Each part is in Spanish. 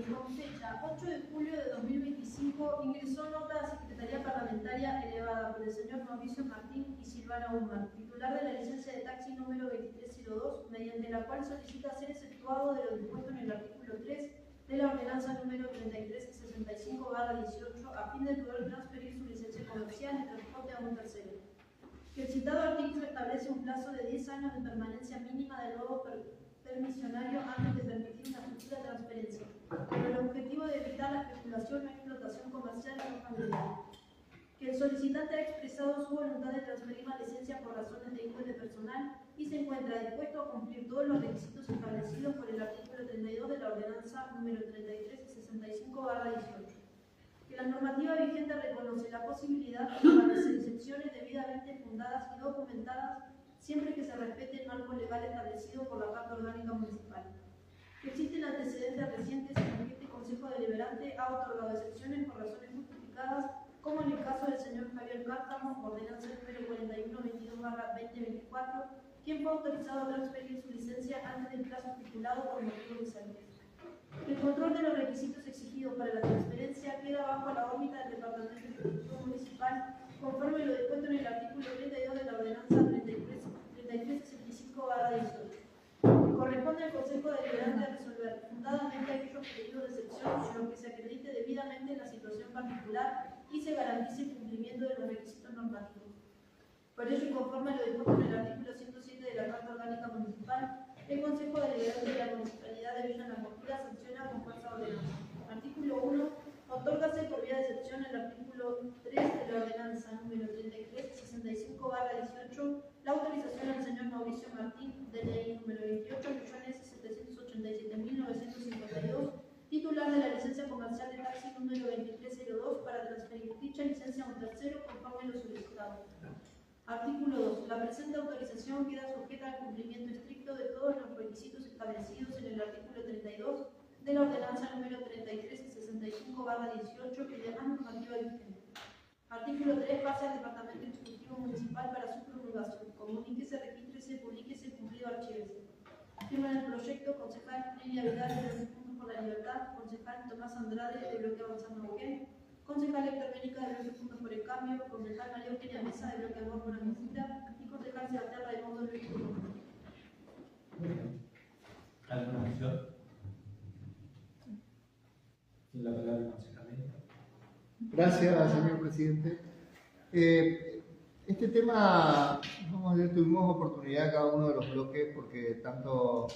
con fecha 8 de julio de 2025 ingresó nota a la Secretaría Parlamentaria elevada por el señor Mauricio Martín y Silvana Humar, titular de la licencia de taxi número 2302, mediante la cual solicita ser exceptuado de lo dispuesto en el artículo 3 de la ordenanza número 3365/18 a fin de poder transferir su licencia comercial y transporte a un tercero. Que el citado artículo establece un plazo de 10 años de permanencia mínima del nuevo permisionario antes de permitir una futura transferencia, con el objetivo de evitar la especulación o explotación comercial o familiar. Que el solicitante ha expresado su voluntad de transferir la licencia por razones de índole personal y se encuentra dispuesto a cumplir todos los requisitos establecidos por el artículo 32 de la ordenanza número 3365/18. Que la normativa vigente reconoce la posibilidad de establecer excepciones debidamente fundadas y documentadas siempre que se respete el marco legal establecido por la Carta Orgánica Municipal. Que existen antecedentes recientes en los que este Consejo Deliberante ha otorgado excepciones por razones justificadas, como en el caso del señor Javier Cárcamo, ordenanza número 4122/2024, quien fue autorizado a transferir su licencia antes del plazo estipulado por motivo de salud. El control de los requisitos exigidos para la transferencia queda bajo la órbita del Departamento Ejecutivo Municipal, conforme lo dispuesto en el artículo 32 de la ordenanza 3365/18. Corresponde al Consejo Deliberante resolver fundadamente aquellos pedidos de excepción en los que se acredite debidamente la situación particular y se garantice el cumplimiento de los requisitos normativos. Por ello, y conforme a lo dispuesto en el artículo 107 de la Carta Orgánica Municipal, el Consejo Deliberante de la Municipalidad de Villa Langostura sanciona con fuerza ordenanza. Artículo 1. Otórgase por vía de excepción el artículo 3 de la ordenanza número 3365/18 la autorización al señor Mauricio Martín, DNI número 28.787.952, titular de la licencia comercial de taxi número 2302, para transferir dicha licencia a un tercero conforme lo solicitado. Artículo 2. La presente autorización queda sujeta al cumplimiento estricto de todos los requisitos establecidos en el artículo 32 de la ordenanza número 3365/18 y de la normativa vigente. Artículo 3. Pasa al Departamento Ejecutivo Municipal para su promulgación. Comuníquese, regístrese, publiquese, cumplido, archívese. Firman el proyecto concejal Lilia Vidal de los Puntos por la Libertad, concejal Tomás Andrade de Bloque Avanzando Neuquén, concejal Héctor Ménica de Bloque Puntos por el Cambio, concejal María Eugenia Mesa de Bloque Amor por la Conquista y concejal Sebastián Raimundo de Bloque Puntos. ¿Alguna mención? La palabra al concejal Ménica. Gracias, señor presidente. Este tema, tuvimos oportunidad cada uno de los bloques porque tanto,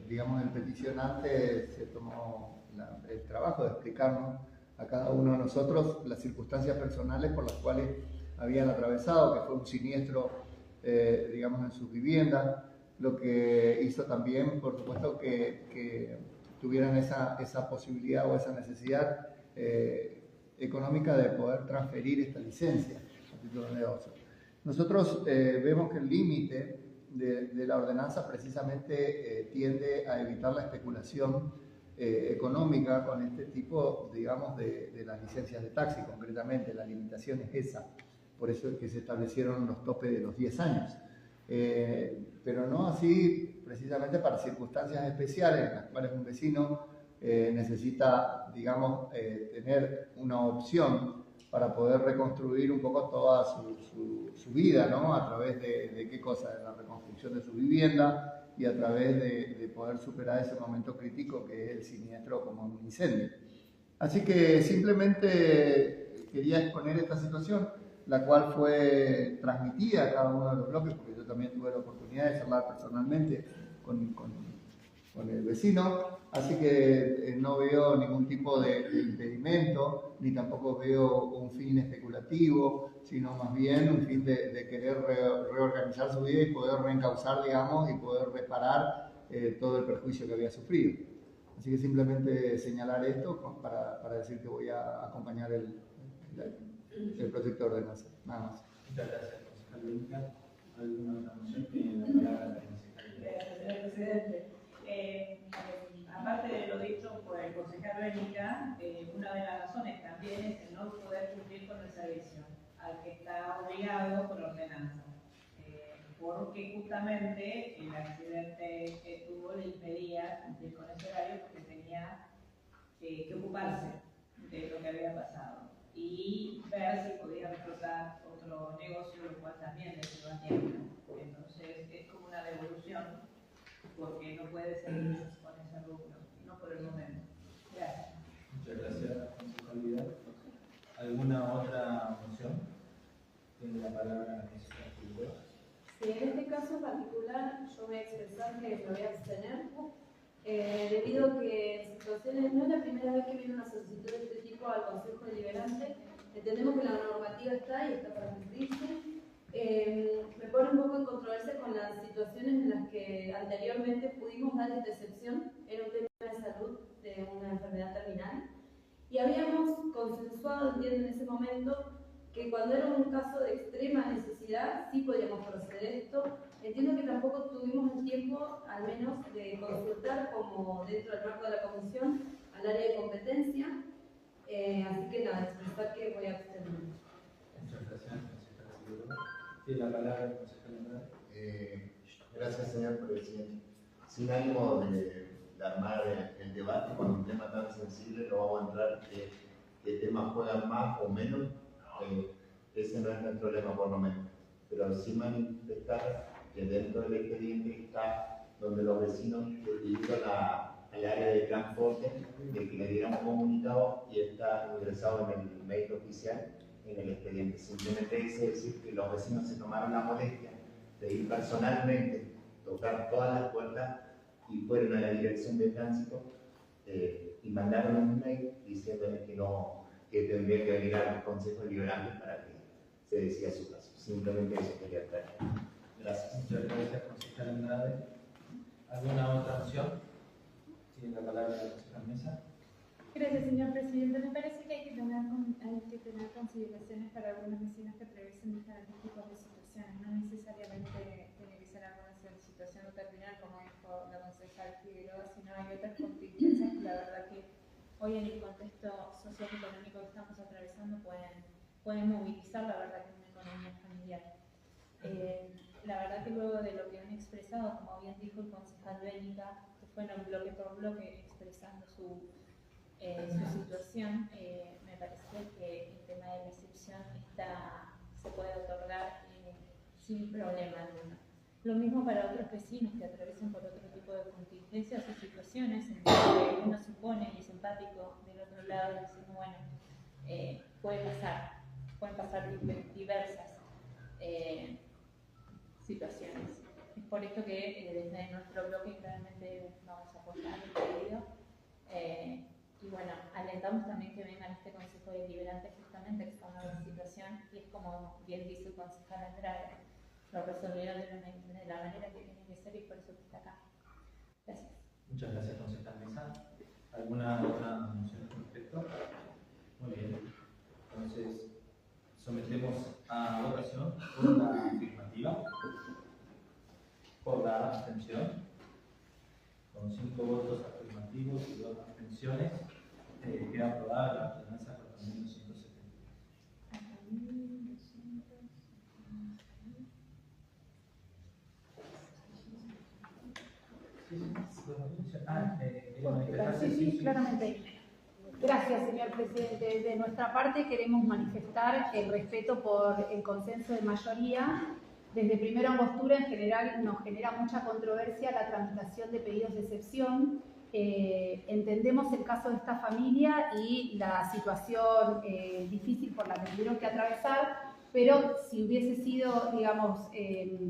digamos, el peticionante se tomó el trabajo de explicarnos a cada uno de nosotros las circunstancias personales por las cuales habían atravesado, que fue un siniestro, digamos, en sus viviendas, lo que hizo también, por supuesto, que tuvieran esa posibilidad o esa necesidad económica de poder transferir esta licencia a título de negocio. Nosotros vemos que el límite de la ordenanza precisamente tiende a evitar la especulación económica con este tipo, digamos, de las licencias de taxi. Concretamente, la limitación es esa. Por eso es que se establecieron los topes de los 10 años. Pero no así precisamente para circunstancias especiales en las cuales un vecino necesita, digamos, tener una opción para poder reconstruir un poco toda su vida, ¿no? A través de qué cosa, de la reconstrucción de su vivienda y a través de poder superar ese momento crítico que es el siniestro como un incendio. Así que simplemente quería exponer esta situación, la cual fue transmitida a cada uno de los bloques, porque yo también tuve la oportunidad de charlar personalmente con el vecino, así que no veo ningún tipo de impedimento, ni tampoco veo un fin especulativo, sino más bien un fin de querer reorganizar su vida y poder reencauzar, digamos, y poder reparar todo el perjuicio que había sufrido. Así que simplemente señalar esto para decir que voy a acompañar el proyecto de ordenanza, nada más. Muchas gracias, concejal Ménica. ¿Alguna otra moción? Tiene la palabra la concejal. Gracias, señor presidente. Aparte de lo dicho por el concejal Ménica, una de las razones también es el no poder cumplir con el servicio al que está obligado por ordenanza, porque justamente el accidente que tuvo le impedía cumplir con ese horario porque tenía que ocuparse de lo que había pasado y ver si podía reclutar otro negocio, lo cual también le lleva tiempo. Entonces es como una devolución, porque no puede seguir con ese rubro, no por el momento. Gracias. Muchas gracias, concejalidad. ¿Alguna otra moción? Tiene la palabra la consejera Figueroa. Sí, en este caso en particular yo voy a expresar que me voy a abstener, debido a que en situaciones, no es la primera vez que viene una solicitud de este tipo al Consejo Deliberante. Entendemos que la normativa está y está para cumplirse. Me pone un poco en controversia con las situaciones en las que anteriormente pudimos dar esta excepción. Era un tema de salud de una enfermedad terminal y habíamos consensuado, entiendo, en ese momento que cuando era un caso de extrema necesidad sí podíamos proceder esto. Entiendo que tampoco tuvimos el tiempo, al menos, de consultar como dentro del marco de la comisión al área de competencia, así que nada, expresar que voy a abstener. Muchas gracias, consejera Figueroa. Tiene la palabra el consejero Andrade. Gracias, señor presidente. Sin ánimo de armar el debate con un tema tan sensible, no vamos a entrar qué temas juegan más o menos. Ese no es nuestro lema, por lo menos. Pero sí manifestar que dentro del expediente está donde los vecinos pidieron al área de transporte de que le dieran un comunicado y está ingresado en el mail oficial en el expediente. Simplemente dice decir que los vecinos se tomaron la molestia de ir personalmente, tocar todas las puertas y fueron a la dirección de tránsito y mandaron un mail diciéndole que tendría que venir al Consejo Deliberante para que se decida su caso. Simplemente eso quería traer. Gracias. Muchas gracias, consejera Andrade. ¿Alguna otra moción? Tiene la palabra la consejera Mesa. Gracias, señor presidente. Me parece que hay que tener consideraciones para algunos vecinos que atraviesen diferentes tipos de situaciones. No necesariamente tiene que ser alguna situación terminal, como dijo la concejal Figueroa, sino hay otras contingencias que la verdad que hoy en el contexto socioeconómico que estamos atravesando pueden movilizar, la verdad, que una economía familiar. La verdad que luego de lo que han expresado, como bien dijo el concejal Bénica, que fueron bloque por bloque expresando su situación, me parece que el tema de la excepción se puede otorgar sin problema alguno. Lo mismo para otros vecinos que atraviesen por otro tipo de contingencias o situaciones en las que uno supone y es empático del otro lado y decimos, bueno, pueden pasar diversas situaciones. Es por esto que desde nuestro bloque claramente vamos a apoyar el pedido. Y bueno, alentamos también que vengan a este Consejo Deliberante justamente a exponer la situación y es como bien dice el concejal Andrade, lo resolvieron de la manera que tiene que ser y por eso está acá. Gracias. Muchas gracias, consejera Mesa. ¿Alguna otra moción al respecto? Muy bien. Entonces, sometemos a votación por la afirmativa, por la abstención, con 5 votos afirmativos y 2 abstenciones. Queda aprobada la ordenanza 4.270. Sí, claramente. Gracias, señor presidente. De nuestra parte queremos manifestar el respeto por el consenso de mayoría. Desde primera angostura, en general, nos genera mucha controversia la tramitación de pedidos de excepción. Entendemos el caso de esta familia y la situación difícil por la que tuvieron que atravesar, pero si hubiese sido, digamos,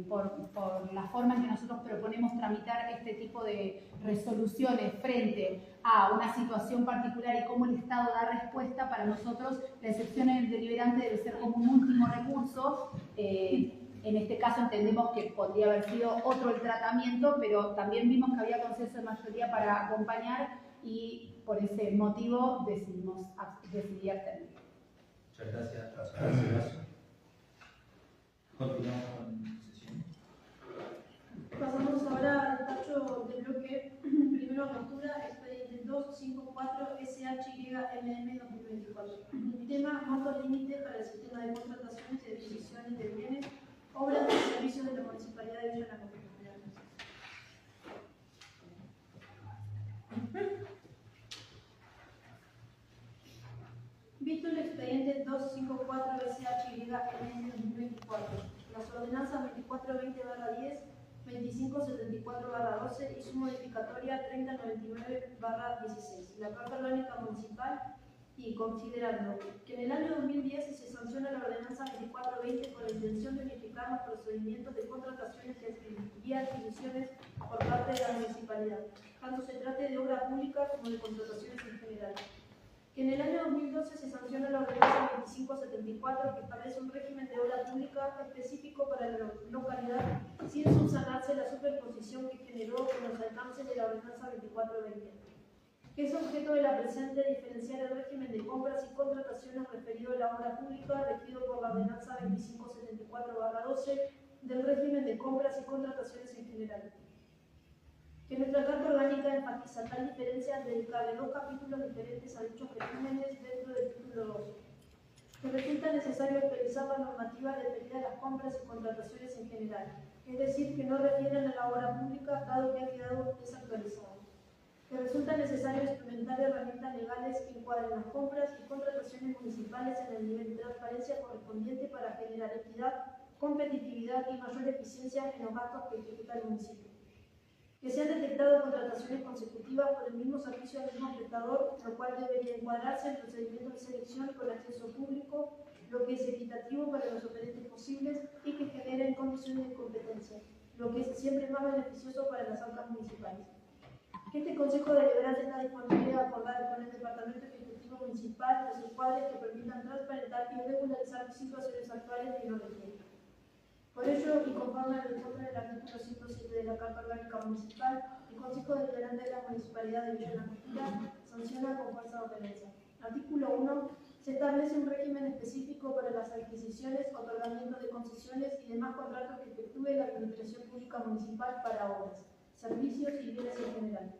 por la forma en que nosotros proponemos tramitar este tipo de resoluciones frente a una situación particular y cómo el Estado da respuesta, para nosotros la excepción en el deliberante debe ser como un último recurso. En este caso entendemos que podría haber sido otro el tratamiento, pero también vimos que había consenso de mayoría para acompañar y por ese motivo decidí abstener. Muchas gracias. Continuamos con la sesión. Pasamos ahora al tacho de bloque primero apertura, expediente 254 SHYMM 2024. Tema: montos límite para el sistema de contrataciones y adquisiciones de bienes, obras y servicios de la Municipalidad de Villa La Costa. 2254-SHY-M-2024, las ordenanzas 2420-10, 2574-12 y su modificatoria 3099-16, la Carta Orgánica Municipal, y considerando que en el año 2010 se sanciona la ordenanza 2420 con la intención de unificar los procedimientos de contrataciones y adquisiciones por parte de la municipalidad, tanto se trate de obra pública como de contrataciones en general. Que en el año 2012 se sanciona la ordenanza 2574 que establece un régimen de obra pública específico para la localidad sin subsanarse la superposición que generó con los alcances de la ordenanza 2420. Que es objeto de la presente diferenciar el régimen de compras y contrataciones referido a la obra pública regido por la ordenanza 2574-12 del régimen de compras y contrataciones en general. Que nuestra Carta Orgánica enfatiza tal diferencia al dedicarle 2 capítulos diferentes a dichos regímenes dentro del título 2. Que resulta necesario actualizar la normativa referida a las compras y contrataciones en general, es decir, que no refieren a la obra pública dado que ha quedado desactualizado. Que resulta necesario instrumentar herramientas legales que encuadren las compras y contrataciones municipales en el nivel de transparencia correspondiente para generar equidad, competitividad y mayor eficiencia en los gastos que ejecuta el municipio. Que se han detectado contrataciones consecutivas por el mismo servicio del mismo prestador, lo cual debería encuadrarse en procedimientos de selección con acceso público, lo que es equitativo para los oferentes posibles y que generen condiciones de competencia, lo que es siempre más beneficioso para las arcas municipales. Que este Consejo Deliberante está disponible a acordar con el Departamento Ejecutivo Municipal los encuadres que permitan transparentar y regularizar situaciones actuales que lo requieren. Por ello, y conforme al informe del artículo 107 de la Carta Orgánica Municipal, el Consejo Deliberante de la Municipalidad de Villa Langostura sanciona con fuerza de ordenanza. Artículo 1. Se establece un régimen específico para las adquisiciones, otorgamiento de concesiones y demás contratos que efectúe la Administración Pública Municipal para obras, servicios y bienes en general.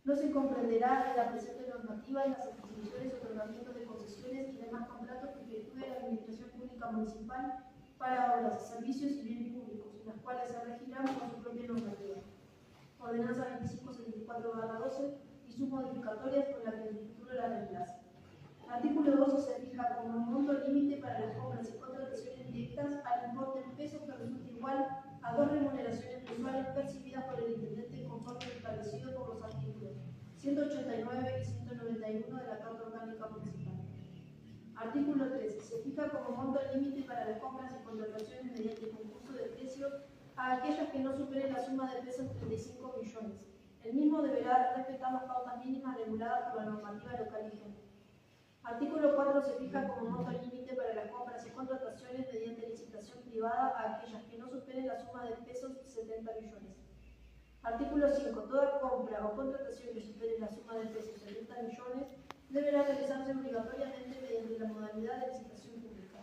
No se comprenderá en la presente normativa en las adquisiciones, otorgamientos de concesiones y demás contratos que efectúe la Administración Pública Municipal para obras, servicios y bienes públicos, las cuales se regirán con su propia normativa. Ordenanza 2574-12 y sus modificatorias con la que el futuro la reemplaza. Artículo 12 se fija como un monto límite para las compras y contrataciones directas al importe en pesos que resulte igual a 2 remuneraciones mensuales percibidas por el intendente conforme establecido por los artículos 189 y 191 de la Carta Orgánica Municipal. Artículo 13. Se fija como monto límite para las compras y contrataciones mediante concurso de precios a aquellas que no superen la suma de pesos 35 millones. El mismo deberá respetar las pautas mínimas reguladas por la normativa local vigente. Artículo 4. Se fija como monto límite para las compras y contrataciones mediante licitación privada a aquellas que no superen la suma de pesos 70 millones. Artículo 5. Toda compra o contratación que supere la suma de pesos 70 millones deberá realizarse obligatoriamente mediante la modalidad de licitación pública.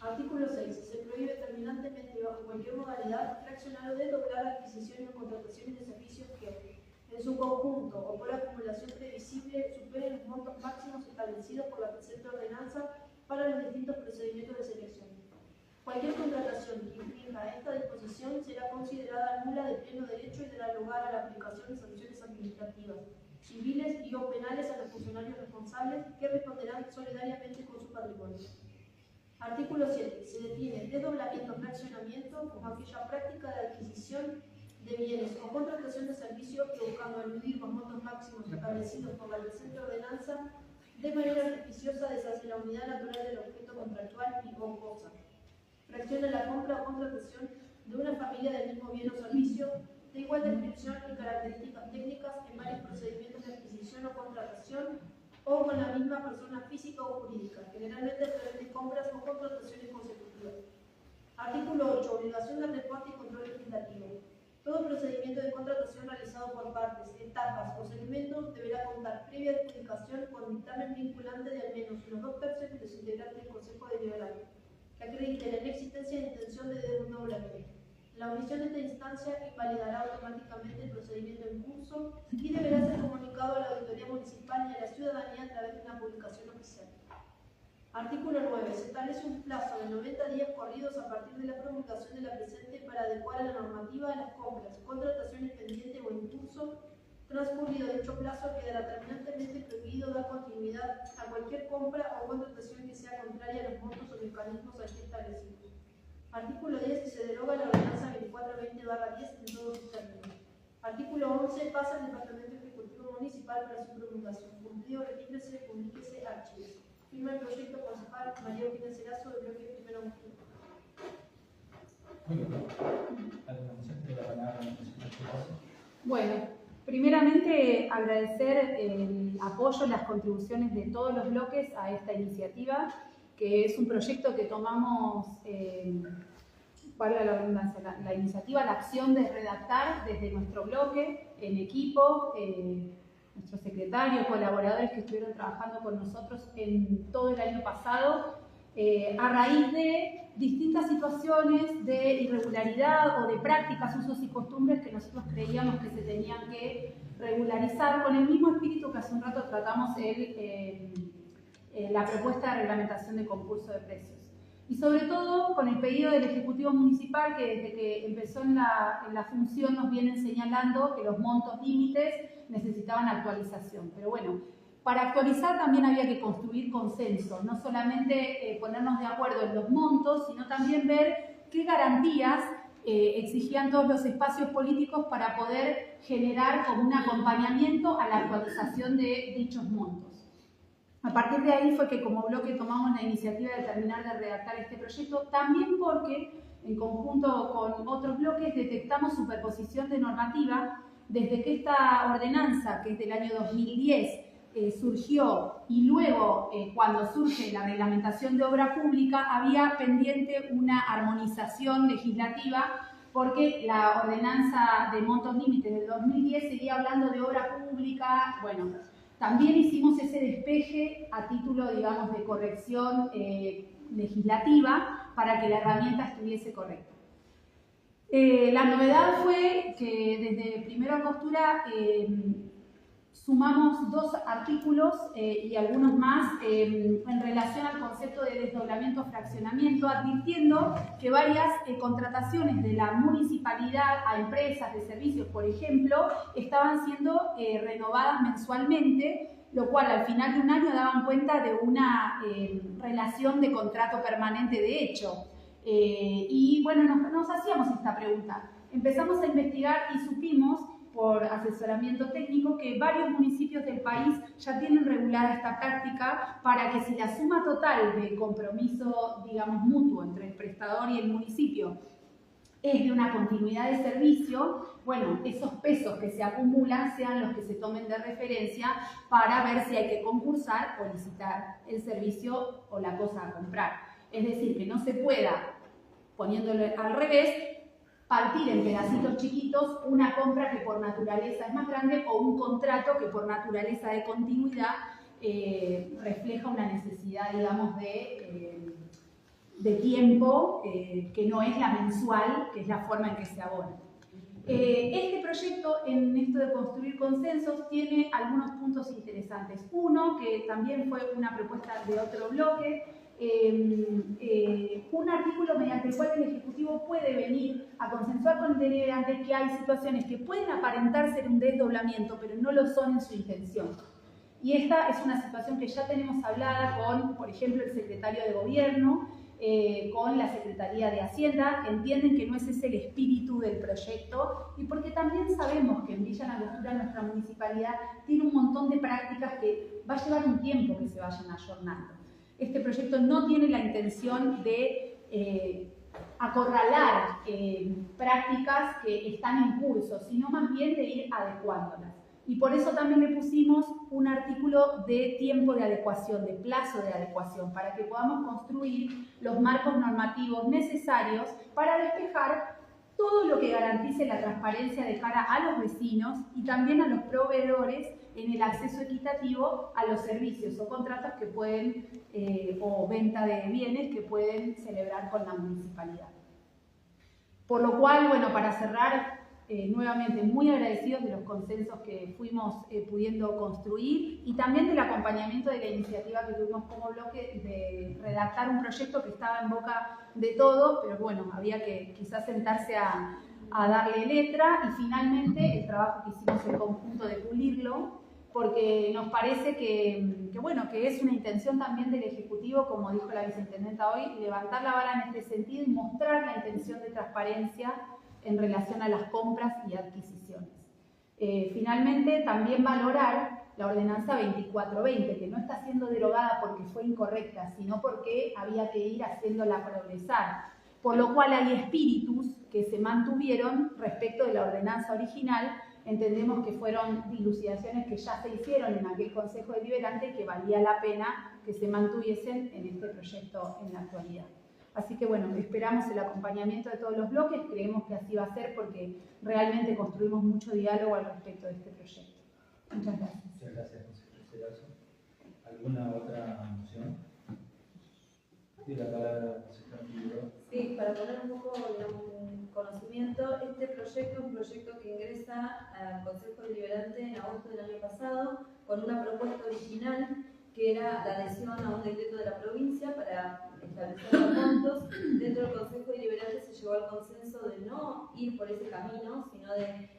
Artículo 6. Se prohíbe terminantemente bajo cualquier modalidad fraccionar o desdoblar adquisiciones o contrataciones de servicios que, en su conjunto o por acumulación previsible, superen los montos máximos establecidos por la presente ordenanza para los distintos procedimientos de selección. Cualquier contratación que infrinja esta disposición será considerada nula de pleno derecho y dará lugar a la aplicación de sanciones administrativas, civiles y o penales a los funcionarios responsables que responderán solidariamente con su patrimonio. Artículo 7. Se define desdoblamiento o fraccionamiento como aquella práctica de adquisición de bienes o contratación de servicios que, buscando eludir los montos máximos establecidos por la presente ordenanza, de manera artificiosa deshace la unidad natural del objeto contractual y o cosa. Fracciona la compra o contratación de una familia del mismo bien o servicio de igual descripción y características técnicas en varios procedimientos de adquisición o contratación o con la misma persona física o jurídica, generalmente a través de compras o contrataciones consecutivas. Artículo 8. Obligación de reporte y control legislativo. Todo procedimiento de contratación realizado por partes, etapas o segmentos deberá contar previa adjudicación con dictamen vinculante de al menos los 2 tercios de los integrantes del Consejo Deliberante, que acredite la inexistencia de intención de desdoblamiento. La omisión de esta instancia invalidará automáticamente el procedimiento en curso y deberá ser comunicado a la Auditoría Municipal y a la ciudadanía a través de una publicación oficial. Artículo 9. Se establece un plazo de 90 días corridos a partir de la promulgación de la presente para adecuar a la normativa a las compras, contrataciones pendientes o en curso. Transcurrido dicho plazo, quedará terminantemente prohibido dar continuidad a cualquier compra o contratación que sea sea contraria a los montos o mecanismos aquí establecidos. Artículo 10. Se deroga la ordenanza 2420/10 en todos sus términos. Artículo 11. Pasa al Departamento Ejecutivo Municipal para su promulgación. Cumplido, regístrese, publíquese, archivese. Firma el proyecto concejal María Eugenia Cerazo, de bloque primero de octubre. Muy bien. ¿Alguna moción que le da la palabra a la presidenta Cerazo? Bueno, primeramente agradecer el apoyo y las contribuciones de todos los bloques a esta iniciativa, que es un proyecto que tomamos, valga la redundancia, la iniciativa, la acción de redactar desde nuestro bloque, en equipo, nuestro secretario, colaboradores que estuvieron trabajando con nosotros en todo el año pasado, a raíz de distintas situaciones de irregularidad o de prácticas, usos y costumbres que nosotros creíamos que se tenían que regularizar, con el mismo espíritu que hace un rato tratamos la propuesta de reglamentación de concurso de precios. Y sobre todo con el pedido del Ejecutivo Municipal, que desde que empezó en la función nos vienen señalando que los montos límites necesitaban actualización. Pero bueno, para actualizar también había que construir consenso, no solamente ponernos de acuerdo en los montos, sino también ver qué garantías exigían todos los espacios políticos para poder generar como un acompañamiento a la actualización de dichos montos. A partir de ahí fue que como bloque tomamos la iniciativa de terminar de redactar este proyecto, también porque en conjunto con otros bloques detectamos superposición de normativa desde que esta ordenanza, que es del año 2010, surgió, y luego cuando surge la reglamentación de obra pública había pendiente una armonización legislativa, porque la ordenanza de montos límites del 2010 seguía hablando de obra pública. Bueno, también hicimos ese despeje a título, digamos, de corrección legislativa para que la herramienta estuviese correcta. La novedad fue que desde Primero Angostura sumamos 2 artículos y algunos más en relación al concepto de desdoblamiento o fraccionamiento, advirtiendo que varias contrataciones de la municipalidad a empresas de servicios, por ejemplo, estaban siendo renovadas mensualmente, lo cual al final de un año daban cuenta de una relación de contrato permanente de hecho. Y bueno, nos hacíamos esta pregunta. Empezamos a investigar y supimos, por asesoramiento técnico, que varios municipios del país ya tienen regulada esta práctica para que si la suma total de compromiso, digamos, mutuo entre el prestador y el municipio es de una continuidad de servicio, bueno, esos pesos que se acumulan sean los que se tomen de referencia para ver si hay que concursar o licitar el servicio o la cosa a comprar. Es decir, que no se pueda, poniéndolo al revés, partir en pedacitos chiquitos una compra que por naturaleza es más grande o un contrato que por naturaleza de continuidad refleja una necesidad, digamos, de tiempo que no es la mensual, que es la forma en que se abona. Este proyecto, en esto de construir consensos, tiene algunos puntos interesantes. Uno, que también fue una propuesta de otro bloque, un artículo mediante el cual el Ejecutivo puede venir a consensuar con el deliberante que hay situaciones que pueden aparentar ser un desdoblamiento, pero no lo son en su intención. Y esta es una situación que ya tenemos hablada con, por ejemplo, el secretario de Gobierno, con la Secretaría de Hacienda. Entienden que no es ese el espíritu del proyecto, y porque también sabemos que en Villa Langostura, nuestra municipalidad, tiene un montón de prácticas que va a llevar un tiempo que se vayan ayornando. Este proyecto no tiene la intención de acorralar prácticas que están en curso, sino más bien de ir adecuándolas. Y por eso también le pusimos un artículo de tiempo de adecuación, de plazo de adecuación, para que podamos construir los marcos normativos necesarios para despejar todo lo que garantice la transparencia de cara a los vecinos y también a los proveedores en el acceso equitativo a los servicios o contratos que pueden, o venta de bienes que pueden celebrar con la municipalidad. Por lo cual, bueno, para cerrar, nuevamente muy agradecidos de los consensos que fuimos pudiendo construir y también del acompañamiento de la iniciativa que tuvimos como bloque de redactar un proyecto que estaba en boca de todos, pero bueno, había que quizás sentarse a darle letra, y finalmente el trabajo que hicimos en conjunto de pulirlo porque nos parece bueno, que es una intención también del Ejecutivo, como dijo la viceintendenta hoy, levantar la vara en este sentido y mostrar la intención de transparencia en relación a las compras y adquisiciones. Finalmente, también valorar la ordenanza 2420, que no está siendo derogada porque fue incorrecta, sino porque había que ir haciéndola progresar. Por lo cual hay espíritus que se mantuvieron respecto de la ordenanza original. Entendemos que fueron dilucidaciones que ya se hicieron en aquel Consejo Deliberante y que valía la pena que se mantuviesen en este proyecto en la actualidad. Así que bueno, esperamos el acompañamiento de todos los bloques, creemos que así va a ser porque realmente construimos mucho diálogo al respecto de este proyecto. Muchas gracias. Muchas gracias, consejero Cerazo. ¿Alguna otra moción? Tiene la palabra, consejero Figueroa. Sí, para poner un poco, digamos, en conocimiento, este proyecto es un proyecto que ingresa al Consejo Deliberante en agosto del año pasado con una propuesta original que era la adhesión a un decreto de la provincia para establecer los montos. Dentro del Consejo Deliberante se llegó al consenso de no ir por ese camino, sino de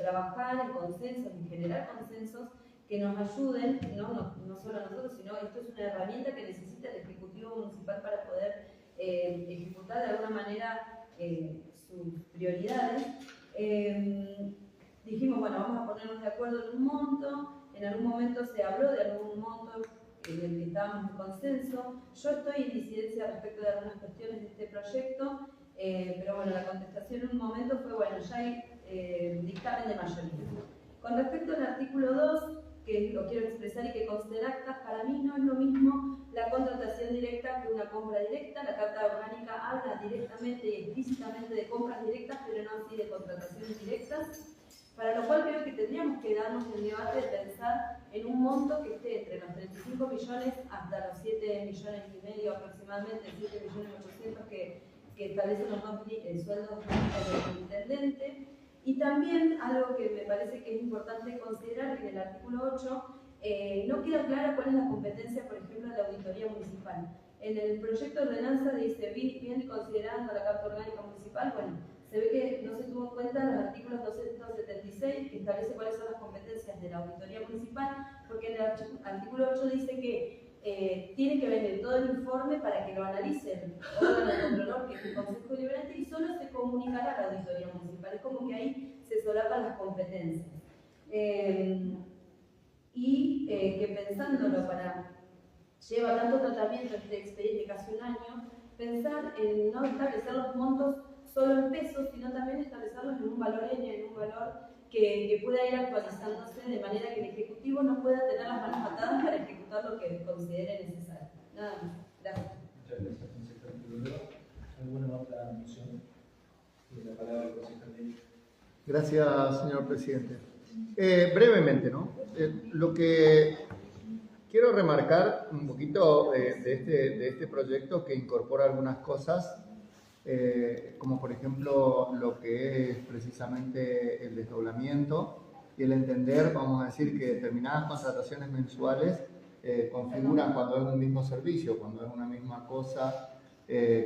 trabajar en consensos y generar consensos que nos ayuden, no solo a nosotros, sino esto es una herramienta que necesita el Ejecutivo Municipal para poder ejecutar de alguna manera sus prioridades. Dijimos, bueno, vamos a ponernos de acuerdo en un monto, en algún momento se habló de algún monto en el que estábamos en consenso. Yo estoy en disidencia respecto de algunas cuestiones de este proyecto, pero bueno, la contestación en un momento fue, bueno, ya hay dictamen de mayoría. Con respecto al artículo 2, que lo quiero expresar y que conste en actas, para mí no es lo mismo la contratación directa que una compra directa. La Carta Orgánica habla directamente y explícitamente de compras directas, pero no así de contrataciones directas, para lo cual creo que tendríamos que darnos el debate de pensar en un monto que esté entre los 35 millones hasta los 7 millones y medio aproximadamente, 7 millones 800 que establecen los dos sueldos del intendente. Y también algo que me parece que es importante considerar, que en el artículo 8 no queda claro cuál es la competencia, por ejemplo, de la auditoría municipal. En el proyecto de ordenanza dice, bien considerando la Carta Orgánica Municipal, bueno, se ve que no se tuvo en cuenta los artículos 276, que establece cuáles son las competencias de la auditoría municipal, porque en el artículo 8 dice que tiene que venir todo el informe para que lo analice el órgano de controlor, que es el Consejo Deliberante, y solo se comunicará a la auditoría municipal. Es como que ahí se solapan las competencias. Que pensándolo lleva tanto tratamiento este expediente, casi un año, pensar en no establecer los montos solo en pesos, sino también establecerlos en un valor N, en un valor que pueda ir actualizándose de manera que el Ejecutivo no pueda tener las manos atadas para ejecutar lo que considere necesario. Nada más. Gracias. Muchas gracias, consejero Figueroa. ¿Alguna otra moción? Tiene la palabra el consejero Figueroa. Gracias, señor presidente. Brevemente, ¿no? Lo que quiero remarcar un poquito de este proyecto que incorpora algunas cosas, como por ejemplo lo que es precisamente el desdoblamiento y el entender, vamos a decir, que determinadas contrataciones mensuales configuran cuando es un mismo servicio, cuando es una misma cosa,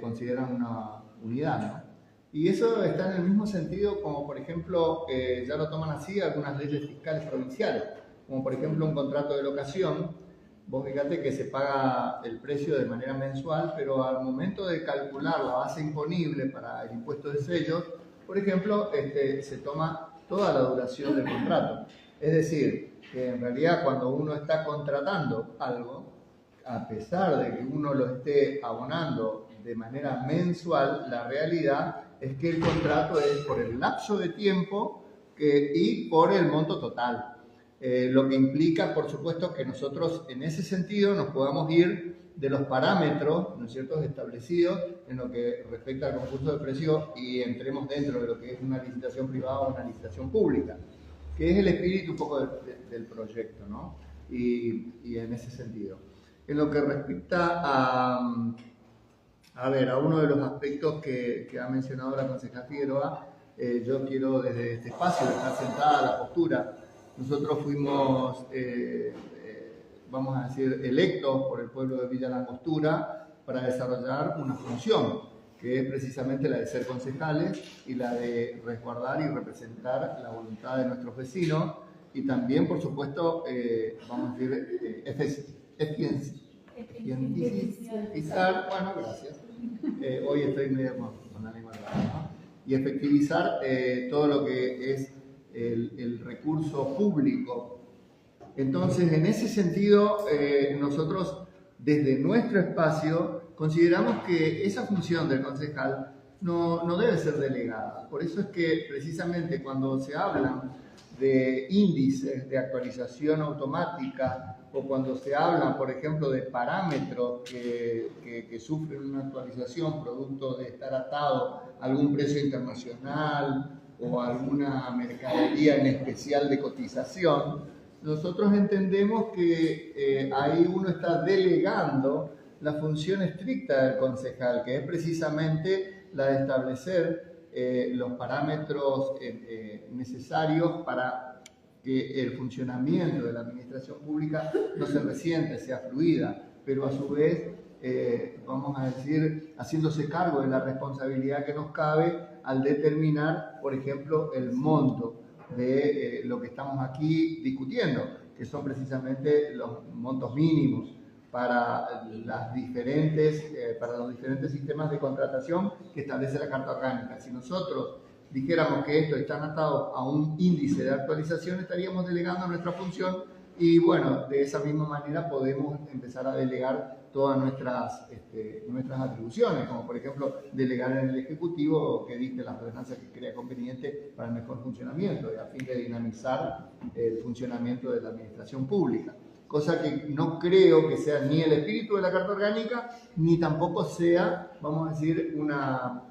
consideran una unidad, ¿no? Y eso está en el mismo sentido como, por ejemplo, ya lo toman así algunas leyes fiscales provinciales, como por ejemplo un contrato de locación. Vos fíjate que se paga el precio de manera mensual, pero al momento de calcular la base imponible para el impuesto de sellos, por ejemplo, se toma toda la duración del contrato. Es decir, que en realidad cuando uno está contratando algo, a pesar de que uno lo esté abonando de manera mensual, la realidad es que el contrato es por el lapso de tiempo y por el monto total. Lo que implica, por supuesto, que nosotros en ese sentido nos podamos ir de los parámetros, ¿no es cierto?, establecidos en lo que respecta al concurso de precios y entremos dentro de lo que es una licitación privada o una licitación pública, que es el espíritu un poco del proyecto, ¿no? Y en ese sentido. En lo que respecta a uno de los aspectos que ha mencionado la concejala Figueroa, yo quiero desde este espacio dejar sentada la postura. Nosotros fuimos, vamos a decir, electos por el pueblo de Villa Langostura para desarrollar una función, que es precisamente la de ser concejales y la de resguardar y representar la voluntad de nuestros vecinos y también, por supuesto, vamos a decir, eficientizar, bueno, gracias, hoy estoy medio con la lengua larga, ¿no? Y efectivizar todo lo que es el recurso público. Entonces, en ese sentido, nosotros desde nuestro espacio consideramos que esa función del concejal no debe ser delegada. Por eso es que precisamente cuando se hablan de índices de actualización automática o cuando se habla, por ejemplo, de parámetros que sufren una actualización producto de estar atado a algún precio internacional o a alguna mercadería en especial de cotización, nosotros entendemos que ahí uno está delegando la función estricta del concejal, que es precisamente la de establecer los parámetros necesarios para que el funcionamiento de la administración pública no se resiente, sea fluida, pero a su vez, vamos a decir, haciéndose cargo de la responsabilidad que nos cabe al determinar, por ejemplo, el monto de lo que estamos aquí discutiendo, que son precisamente los montos mínimos para los diferentes sistemas de contratación que establece la Carta Orgánica. Si nosotros dijéramos que estos están atados a un índice de actualización, estaríamos delegando nuestra función y, bueno, de esa misma manera podemos empezar a delegar todas nuestras atribuciones, como por ejemplo delegar en el Ejecutivo que dicte las ordenanzas que crea conveniente para el mejor funcionamiento y a fin de dinamizar el funcionamiento de la administración pública. Cosa que no creo que sea ni el espíritu de la Carta Orgánica, ni tampoco sea, vamos a decir, una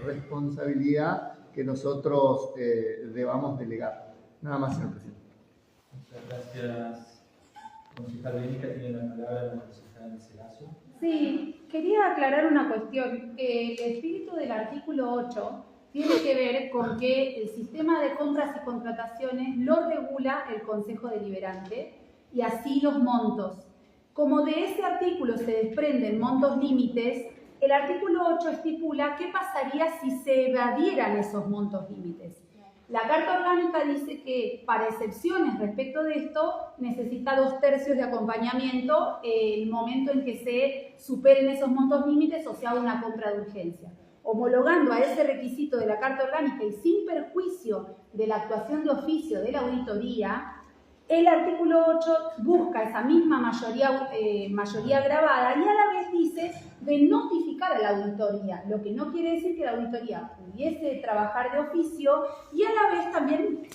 responsabilidad que nosotros debamos delegar. Nada más, señor presidente. Muchas gracias. Concejal Bénica, tiene la palabra la concejal Celazo. Sí, quería aclarar una cuestión. El espíritu del artículo 8 tiene que ver con que el sistema de compras y contrataciones lo regula el Consejo Deliberante y así los montos. Como de ese artículo se desprenden montos límites, el artículo 8 estipula qué pasaría si se evadieran esos montos límites. La Carta Orgánica dice que para excepciones respecto de esto necesita 2/3 de acompañamiento en el momento en que se superen esos montos límites o se haga una compra de urgencia. Homologando a ese requisito de la Carta Orgánica y sin perjuicio de la actuación de oficio de la auditoría, el artículo 8 busca esa misma mayoría agravada y a la vez dice de notificar a la auditoría, lo que no quiere decir que la auditoría pudiese trabajar de oficio y a la vez también,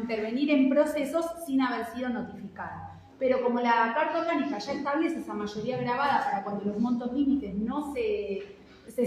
intervenir en procesos sin haber sido notificada. Pero como la Carta Orgánica ya establece esa mayoría agravada para cuando los montos límites no se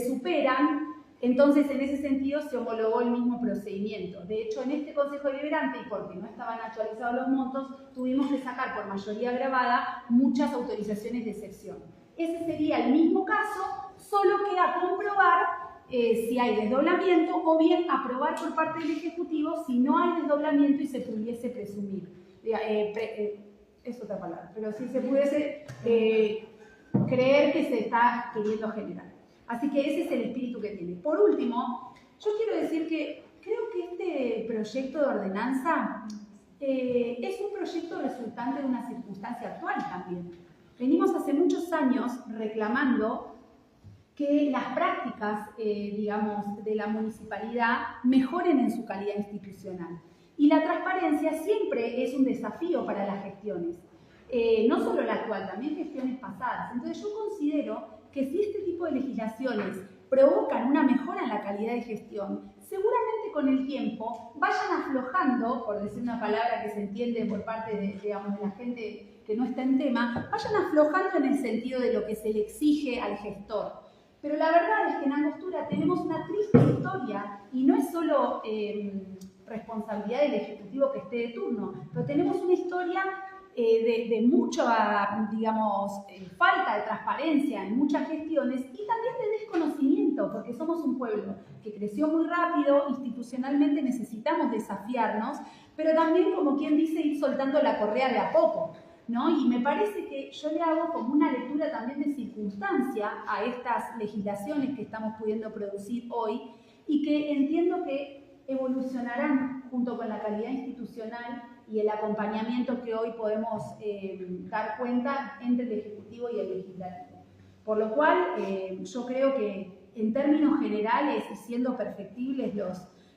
superan, entonces en ese sentido se homologó el mismo procedimiento. De hecho, en este Consejo Deliberante, y porque no estaban actualizados los montos, tuvimos que sacar por mayoría agravada muchas autorizaciones de excepción. Ese sería el mismo caso, solo queda comprobar si hay desdoblamiento o bien aprobar por parte del Ejecutivo si no hay desdoblamiento y se pudiese presumir. Es otra palabra, pero si se pudiese creer que se está queriendo generar. Así que ese es el espíritu que tiene. Por último, yo quiero decir que creo que este proyecto de ordenanza es un proyecto resultante de una circunstancia actual también. Venimos hace muchos años reclamando que las prácticas, de la municipalidad mejoren en su calidad institucional. Y la transparencia siempre es un desafío para las gestiones. No solo la actual, también gestiones pasadas. Entonces yo considero que si este tipo de legislaciones provocan una mejora en la calidad de gestión, seguramente con el tiempo vayan aflojando, por decir una palabra que se entiende por parte de la gente que no está en tema, vayan aflojando en el sentido de lo que se le exige al gestor. Pero la verdad es que en Angostura tenemos una triste historia y no es solo responsabilidad del Ejecutivo que esté de turno, pero tenemos una historia de mucha, falta de transparencia en muchas gestiones y también de desconocimiento, porque somos un pueblo que creció muy rápido, institucionalmente necesitamos desafiarnos, pero también, como quien dice, ir soltando la correa de a poco, ¿no? Y me parece que yo le hago como una lectura también de circunstancia a estas legislaciones que estamos pudiendo producir hoy y que entiendo que evolucionarán junto con la calidad institucional y el acompañamiento que hoy podemos dar cuenta entre el Ejecutivo y el Legislativo. Por lo cual, yo creo que en términos generales, y siendo perfectibles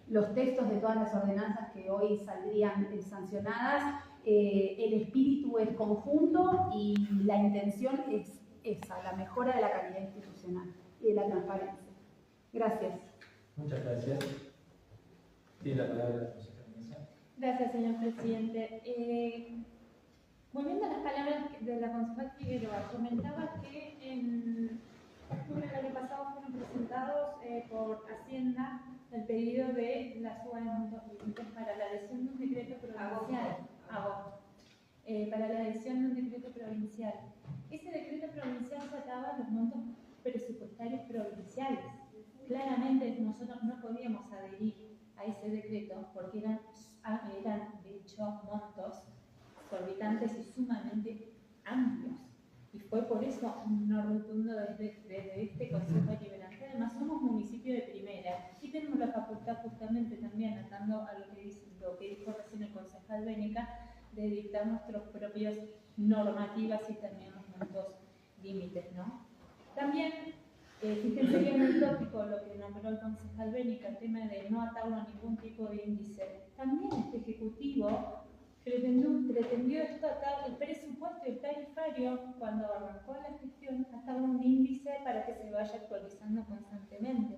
los textos de todas las ordenanzas que hoy saldrían sancionadas, el espíritu es conjunto y la intención es esa, la mejora de la calidad institucional y de la transparencia. Gracias. Muchas gracias. Tiene la palabra la consejera Mesa. Gracias, señor presidente. Volviendo a las palabras de la concejal Figueroa, comentaba que en octubre del año pasado fueron presentados por Hacienda el pedido de la suba de montos límites para la adhesión de un decreto provincial. Para la adhesión de un decreto provincial. Ese decreto provincial trataba los montos presupuestarios provinciales. Claramente nosotros no podíamos adherir a ese decreto porque eran de hecho montos exorbitantes y sumamente amplios. Y fue por eso un no rotundo desde este Consejo Deliberante. Además, somos municipio de primera y tenemos la facultad, justamente también atando a lo que dijo recién el concejal Bénica, de dictar nuestros propios normativas y también los montos límites, ¿no? También, fíjense que en el tópico, lo que nombró el concejal Bénica, el tema de no atarlo a ningún tipo de índice, también este Ejecutivo pretendió atar el presupuesto y el tarifario cuando arrancó la gestión, atar un índice para que se vaya actualizando constantemente.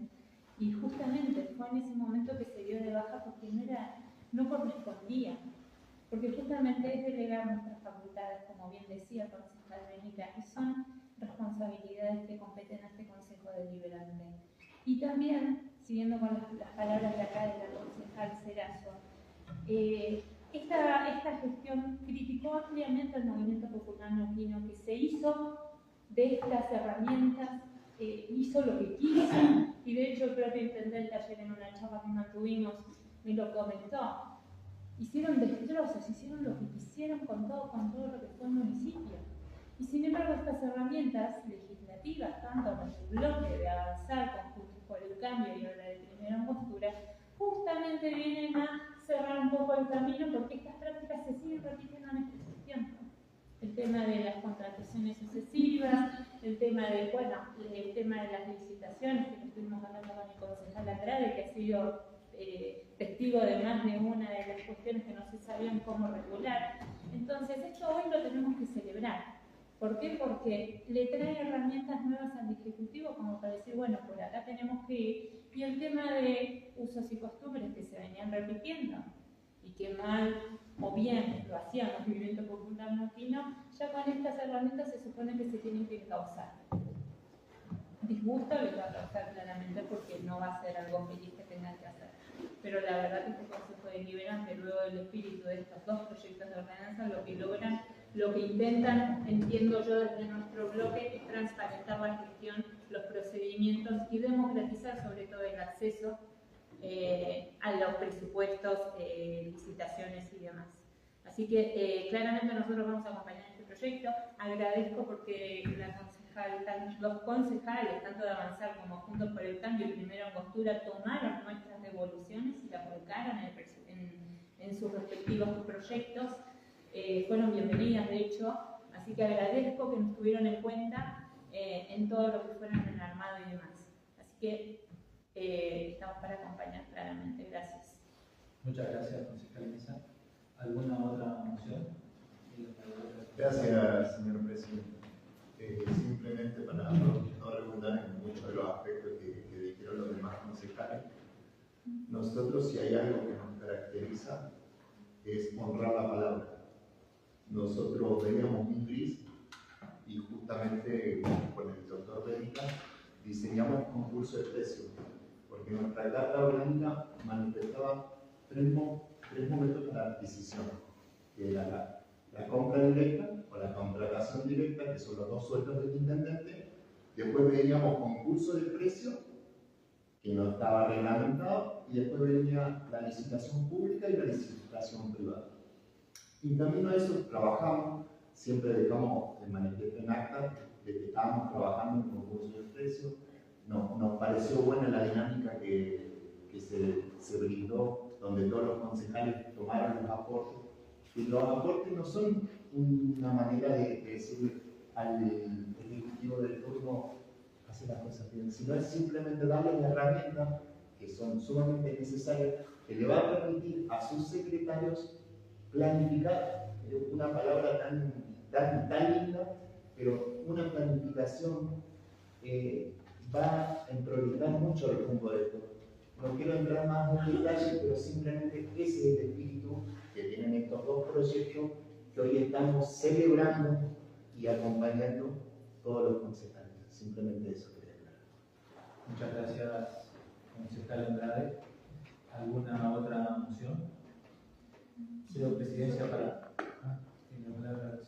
Y justamente fue en ese momento que se dio de baja porque no correspondía. Porque justamente es delegar nuestras facultades, como bien decía el concejal Bénica, y son responsabilidades que competen a este Consejo Deliberante. Y también, siguiendo con las palabras de acá de la concejal Cerazo, esta gestión criticó ampliamente al movimiento popular neuquino, que se hizo de estas herramientas, hizo lo que quiso, y de hecho el propio intendente ayer en una charla que mantuvimos me lo comentó. Hicieron destrozos, hicieron lo que quisieron con todo lo que fue el municipio. Y sin embargo estas herramientas legislativas, tanto en el bloque de avanzar con Juntos por el Cambio y ahora de Primera Angostura, justamente vienen a cerrar un poco el camino porque estas prácticas se siguen repitiendo en este tiempo. El tema de las contrataciones sucesivas, el tema de las licitaciones, que estuvimos hablando con el concejal Andrade, que ha sido testigo de más de una de las cuestiones que no se sabían cómo regular. Entonces, esto hoy lo tenemos que celebrar. ¿Por qué? Porque le trae herramientas nuevas al Ejecutivo como para decir, bueno, por acá tenemos que ir. Y el tema de usos y costumbres que se venían repitiendo y que mal o bien lo hacía el movimiento popular neuquino, ya con estas herramientas se supone que se tienen que causar. Disgusto les va a causar claramente porque no va a ser algo feliz que tengan que hacer. Pero la verdad que este Consejo Deliberante, luego del espíritu de estos dos proyectos de ordenanza, lo que logran, lo que intentan, entiendo yo desde nuestro bloque, es transparentar la gestión, los procedimientos y democratizar sobre todo el acceso a los presupuestos, licitaciones y demás. Así que claramente nosotros vamos a acompañar este proyecto. Agradezco porque los concejales, tanto de Avanzar como Juntos por el Cambio y Primera Angostura, tomaron nuestras devoluciones y las volcaron en sus respectivos proyectos. Fueron bienvenidas, de hecho, así que agradezco que nos tuvieron en cuenta en todo lo que fueron en armado y demás. Así que estamos para acompañar claramente. Gracias. Muchas gracias, concejal Mesa. ¿Alguna otra moción? Gracias, señor presidente. Simplemente para no redundar en muchos de los aspectos que dijeron los demás concejales, nosotros, si hay algo que nos caracteriza, es honrar la palabra. Nosotros veníamos un gris y justamente con el doctor Bénica diseñamos un concurso de precios, porque nuestra carta orgánica manifestaba tres momentos para adquisición, que era la compra directa o la contratación directa, que son los dos sueldos del intendente. Después veníamos concurso de precios, que no estaba reglamentado, y después venía la licitación pública y la licitación privada. Y camino a eso trabajamos, siempre dejamos el manifiesto en acta de que estábamos trabajando en concurso de precios. Nos pareció buena la dinámica que se brindó donde todos los concejales tomaron los aportes. Y los aportes no son una manera de decir al ejecutivo del turno hacer las cosas bien, sino es simplemente darle las herramientas que son sumamente necesarias, que le va a permitir a sus secretarios planificar, una palabra tan linda, pero una planificación va a priorizar mucho el rumbo de esto. No quiero entrar más en detalle, pero simplemente ese es el espíritu que tienen estos dos proyectos que hoy estamos celebrando y acompañando todos los concejales. Simplemente eso quería aclarar. Muchas gracias, concejal Andrade. ¿Alguna otra moción? Señor Presidencia, para... tiene la palabra.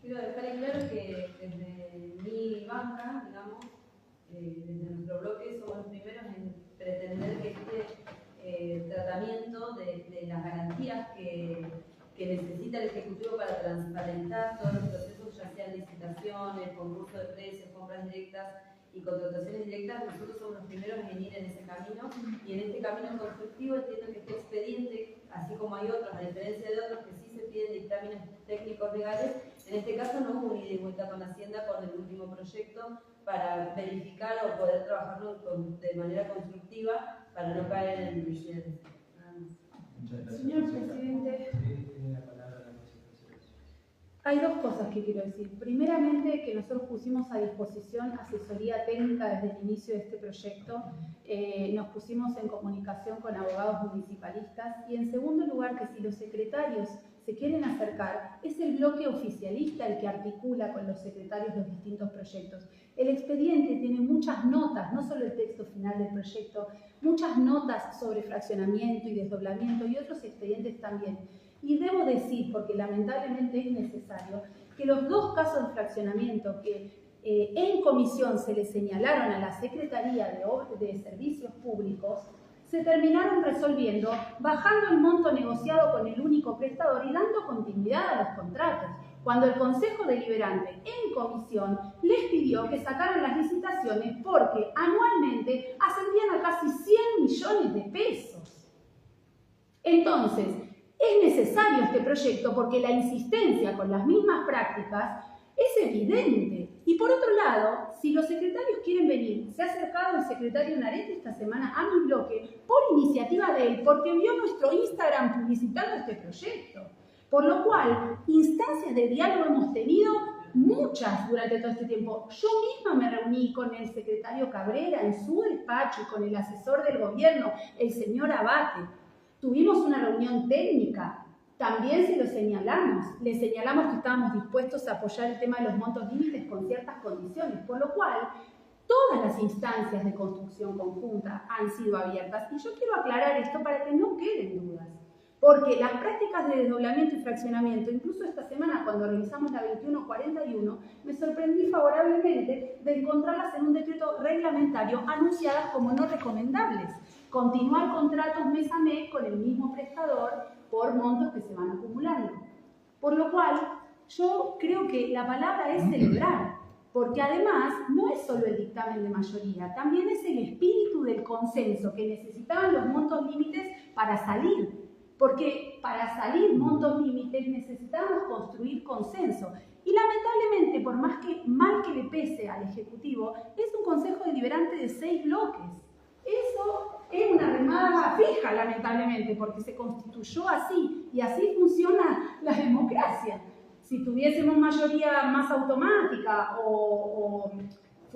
Quiero dejar en claro que desde mi banca, digamos, desde nuestro bloque, somos los primeros en pretender que este tratamiento de las garantías que necesita el Ejecutivo para transparentar todos los procesos, ya sean licitaciones, concurso de precios, compras directas y contrataciones directas, nosotros somos los primeros en ir en ese camino, y en este camino constructivo entiendo que este expediente, así como hay otros, a diferencia de otros que sí se piden dictámenes técnicos legales, en este caso no hubo un ida y vuelta con Hacienda con el último proyecto para verificar o poder trabajarlo de manera constructiva para no caer en el incidente. Muchas gracias. Señor presidente. Tiene la palabra la concejal. Hay dos cosas que quiero decir. Primeramente, que nosotros pusimos a disposición asesoría técnica desde el inicio de este proyecto. Nos pusimos en comunicación con abogados municipalistas. Y en segundo lugar, que si los secretarios se quieren acercar, es el bloque oficialista el que articula con los secretarios los distintos proyectos. El expediente tiene muchas notas, no solo el texto final del proyecto, muchas notas sobre fraccionamiento y desdoblamiento y otros expedientes también. Y debo decir, porque lamentablemente es necesario, que los dos casos de fraccionamiento que en comisión se le señalaron a la Secretaría de Servicios Públicos, se terminaron resolviendo bajando el monto negociado con el único prestador y dando continuidad a los contratos, cuando el Consejo Deliberante en comisión les pidió que sacaran las licitaciones porque anualmente ascendían a casi 100 millones de pesos. Entonces, es necesario este proyecto porque la insistencia con las mismas prácticas es evidente. Y por otro lado, si los secretarios quieren venir, se ha acercado el secretario Narete esta semana a mi bloque por iniciativa de él, porque vio nuestro Instagram publicitando este proyecto. Por lo cual, instancias de diálogo hemos tenido muchas durante todo este tiempo. Yo misma me reuní con el secretario Cabrera en su despacho y con el asesor del gobierno, el señor Abate. Tuvimos una reunión técnica. También se lo señalamos, le señalamos que estábamos dispuestos a apoyar el tema de los montos límites con ciertas condiciones, por lo cual todas las instancias de construcción conjunta han sido abiertas. Y yo quiero aclarar esto para que no queden dudas, porque las prácticas de desdoblamiento y fraccionamiento, incluso esta semana cuando revisamos la 2141, me sorprendí favorablemente de encontrarlas en un decreto reglamentario anunciadas como no recomendables. Continuar contratos mes a mes con el mismo prestador por montos que se van acumulando. Por lo cual, yo creo que la palabra es celebrar, porque además no es solo el dictamen de mayoría, también es el espíritu del consenso que necesitaban los montos límites para salir, porque para salir montos límites necesitábamos construir consenso. Y lamentablemente, por más que mal que le pese al Ejecutivo, es un Consejo Deliberante de 6 bloques. Eso es una remada fija, lamentablemente, porque se constituyó así, y así funciona la democracia. Si tuviésemos mayoría más automática o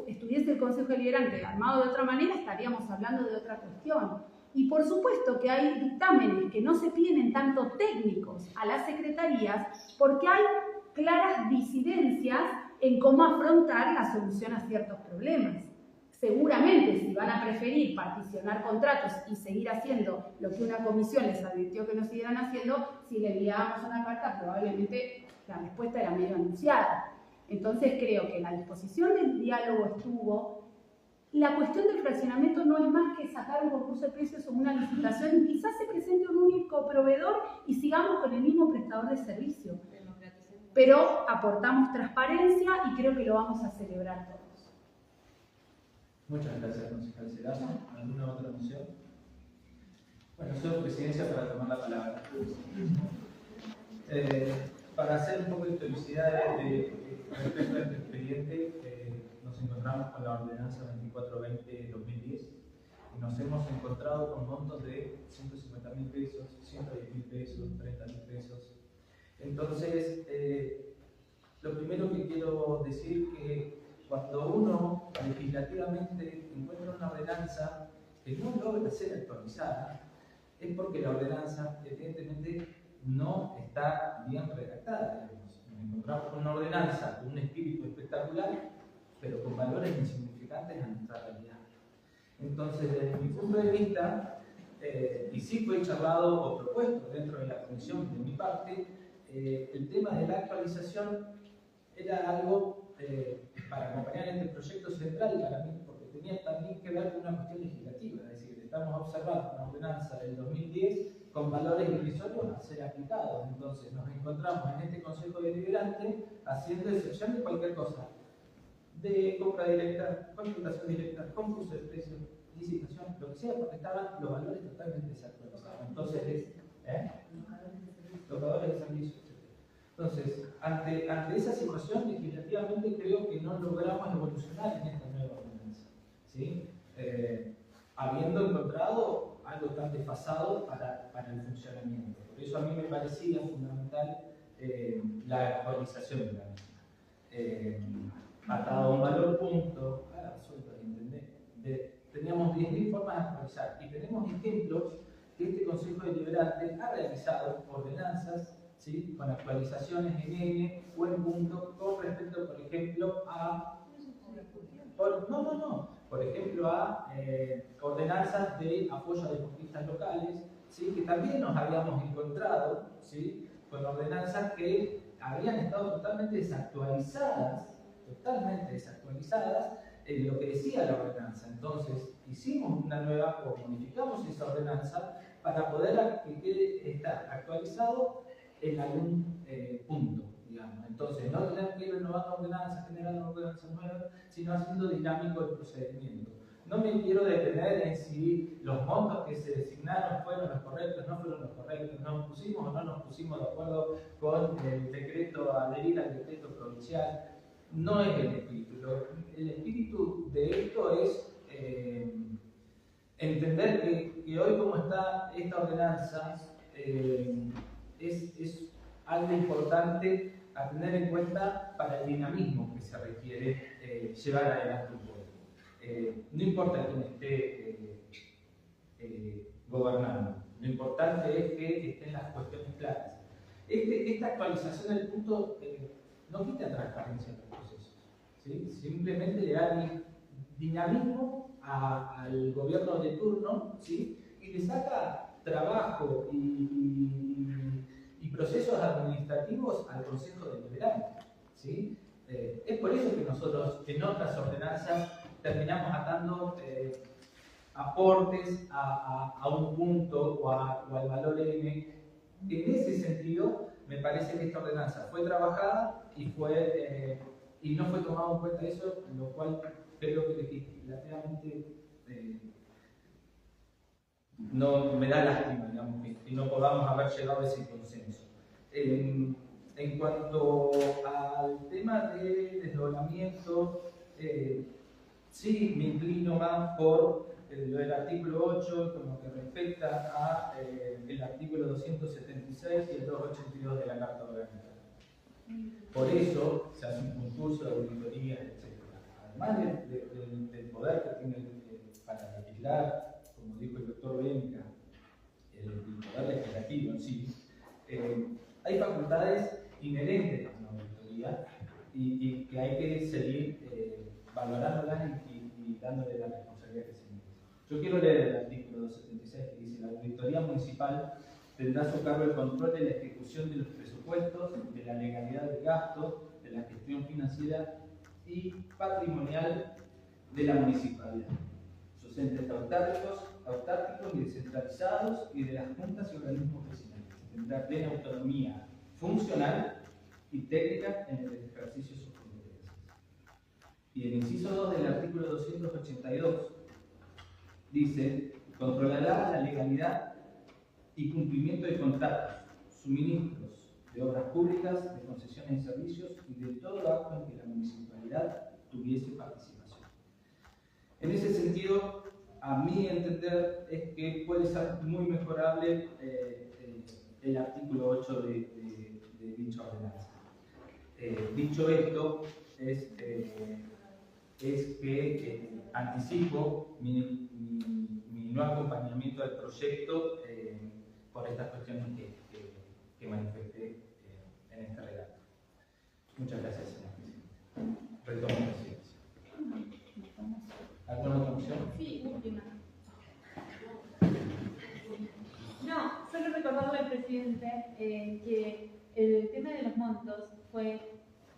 estuviese el Consejo Deliberante armado de otra manera, estaríamos hablando de otra cuestión. Y por supuesto que hay dictámenes que no se piden en tanto técnicos a las secretarías, porque hay claras disidencias en cómo afrontar la solución a ciertos problemas. Seguramente, si van a preferir particionar contratos y seguir haciendo lo que una comisión les advirtió que no siguieran haciendo, si le enviábamos una carta, probablemente la respuesta era medio anunciada. Entonces creo que la disposición del diálogo estuvo. La cuestión del fraccionamiento no es más que sacar un concurso de precios o una licitación y quizás se presente un único proveedor y sigamos con el mismo prestador de servicio. Pero aportamos transparencia y creo que lo vamos a celebrar todos. Muchas gracias, concejal Celazo. ¿Alguna otra moción? Bueno, soy presidencia para tomar la palabra. Para hacer un poco de historicidad respecto a este expediente, nos encontramos con la ordenanza 2420-2010 y nos hemos encontrado con montos de 150.000 pesos, 110.000 pesos, 30.000 pesos. Entonces, lo primero que quiero decir es que cuando uno legislativamente encuentra una ordenanza que no logra ser actualizada, es porque la ordenanza evidentemente no está bien redactada. Digamos. Nos encontramos con una ordenanza con un espíritu espectacular, pero con valores insignificantes a nuestra realidad. Entonces, desde mi punto de vista, y sí fue charlado o propuesto dentro de la comisión de mi parte, el tema de la actualización era algo para acompañar este proyecto central para mí, porque tenía también que ver con una cuestión legislativa, es decir, estamos observando una ordenanza del 2010 con valores irrisorios a ser aplicados. Entonces nos encontramos en este Consejo Deliberante haciendo excepción de cualquier cosa, de compra directa, contratación directa, concurso de precios, licitación, lo que sea, porque estaban los valores totalmente desactualizados. Entonces, los valores de servicio. Entonces, ante esa situación, legislativamente creo que no logramos evolucionar en esta nueva ordenanza, ¿sí? Habiendo encontrado algo tan desfasado para el funcionamiento. Por eso a mí me parecía fundamental la actualización de la misma. Atado a un valor punto, teníamos 10.000 formas de actualizar y tenemos ejemplos que este Consejo Deliberante ha realizado ordenanzas, ¿sí?, con actualizaciones en N o en punto con respecto, por ejemplo, a... Por ejemplo, a ordenanzas de apoyo a deportistas locales, ¿sí?, que también nos habíamos encontrado, ¿sí?, con ordenanzas que habían estado totalmente desactualizadas en lo que decía la ordenanza. Entonces, hicimos una nueva, o modificamos esa ordenanza para poder que quede estar actualizado en algún punto, digamos. Entonces, no tener que ir renovando ordenanzas, generando ordenanzas nuevas, sino haciendo dinámico el procedimiento. No me quiero detener en si los montos que se designaron fueron los correctos, no fueron los correctos, nos pusimos o no nos pusimos de acuerdo con el decreto, adherir al decreto provincial. No es el espíritu. El espíritu de esto es entender que hoy, como está esta ordenanza, es algo importante a tener en cuenta para el dinamismo que se requiere llevar adelante un pueblo. No importa quién esté gobernando, lo importante es que estén las cuestiones claras. Esta actualización del punto no quita transparencia en los procesos, ¿sí? Simplemente le da dinamismo al gobierno de turno, ¿sí?, y le saca trabajo y procesos administrativos al Consejo Deliberante, ¿sí? Es por eso que nosotros en otras ordenanzas terminamos atando aportes a un punto o al valor M. En ese sentido, me parece que esta ordenanza fue trabajada y no fue tomado en cuenta eso, lo cual creo que legislativamente no me da lástima, digamos, que no podamos haber llegado a ese consenso. En cuanto al tema de desdoblamiento, sí me inclino más por el artículo 8, como que respecta a el artículo 276 y el 282 de la Carta Orgánica. Por eso se hace un concurso de auditoría, etc. Además del poder que tiene para legislar, como dijo el doctor Bénica, el poder legislativo en sí, hay facultades inherentes a una auditoría y que hay que seguir valorándolas y dándole la responsabilidad que se merece. Yo quiero leer el artículo 276 que dice: la auditoría municipal tendrá a su cargo el control de la ejecución de los presupuestos, de la legalidad del gasto, de la gestión financiera y patrimonial de la municipalidad, sus entes autárquicos y descentralizados y de las juntas y organismos vecinales. Tendrá plena autonomía funcional y técnica en el ejercicio de sus competencias. Y el inciso 2 del artículo 282 dice: controlará la legalidad y cumplimiento de contratos, suministros de obras públicas, de concesiones de servicios y de todo acto en que la municipalidad tuviese participación. En ese sentido, a mi entender, es que puede ser muy mejorable el artículo 8 de dicha ordenanza. Dicho esto, es que anticipo mi no acompañamiento al proyecto por estas cuestiones que manifesté en este relato. Muchas gracias, señor presidente. Retomo la presidencia. ¿Alguna otra opción? Sí, última. No, solo recordarle al presidente que el tema de los montos fue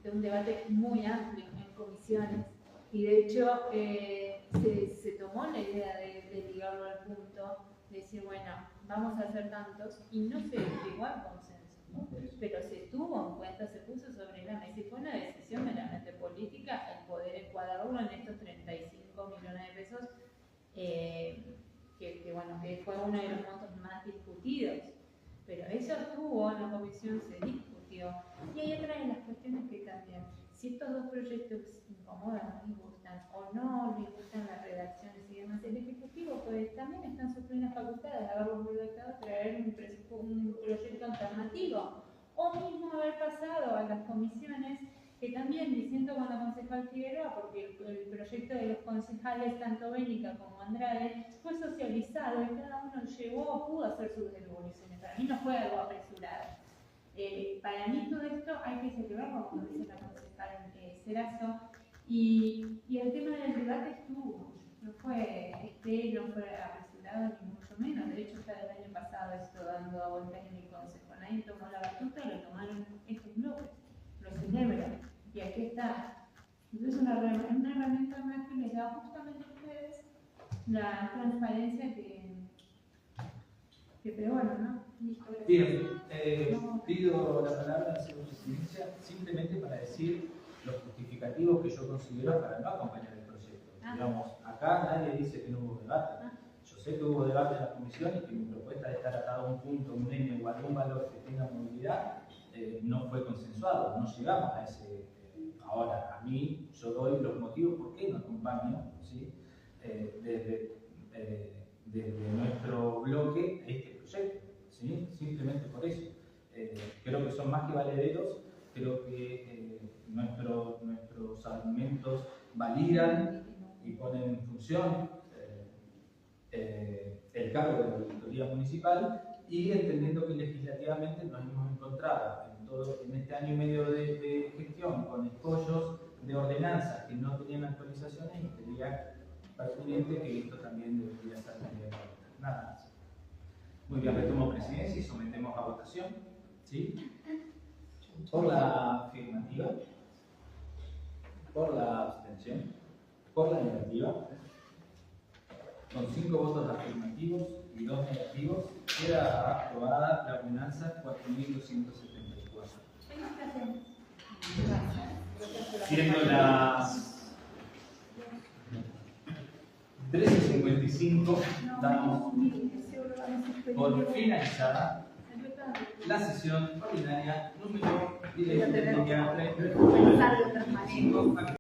de un debate muy amplio en comisiones y de hecho se tomó la idea de ligarlo al punto, de decir, bueno, vamos a hacer tantos y no se llegó al consenso, ¿no? Pero se tuvo en cuenta, se puso sobre la mesa y fue una decisión meramente política el poder encuadrarlo en estos 35 millones de pesos que fue uno de los montos más discutidos, pero eso estuvo en la comisión, se discutió. Y hay otra de las cuestiones que también, si estos dos proyectos incomodan, no les gustan o no les gustan las redacciones y demás, el Ejecutivo pues también está en sus plenas facultades de haberlos redactado, traer un proyecto alternativo, o mismo haber pasado a las comisiones que también, diciendo con la concejal Figueroa, porque el proyecto de los concejales, tanto Bénica como Andrade, fue socializado y cada uno pudo hacer sus devoluciones. Para mí no fue algo apresurado. Para mí todo esto hay que celebrarlo, como dice la concejal Cerazo, y el tema del debate estuvo, no fue apresurado ni mucho menos. De hecho, ya el año pasado esto dando vueltas en el consejo, nadie tomó la batuta, lo tomaron estos bloques, lo celebran. Y aquí está. Entonces, una herramienta más que les da justamente a ustedes la transparencia que peor, ¿no? Bien, pido la palabra, señor presidencia, simplemente para decir los justificativos que yo considero para no acompañar el proyecto. Digamos, acá nadie dice que no hubo debate. Yo sé que hubo debate en la comisión y que mi propuesta de estar atado a un punto, un N o algún valor que tenga movilidad no fue consensuado, no llegamos a ese. Ahora, a mí, yo doy los motivos por qué no acompaño, ¿sí? Desde nuestro bloque este proyecto, ¿sí? Simplemente por eso. Creo que son más que valederos, creo que nuestros argumentos validan y ponen en función el cargo de la auditoría municipal y entendiendo que legislativamente nos hemos encontrado en este año y medio de gestión con escollos de ordenanzas que no tenían actualizaciones y creía pertinente que esto también debería ser tenido en cuenta. Nada más. Muy bien, retomo presidencia y sometemos a votación. ¿Sí? Por la afirmativa, por la abstención, por la negativa, con 5 votos afirmativos y 2 negativos, queda aprobada la ordenanza 4.274. Siendo las 13:55, damos por finalizada la sesión ordinaria número 35.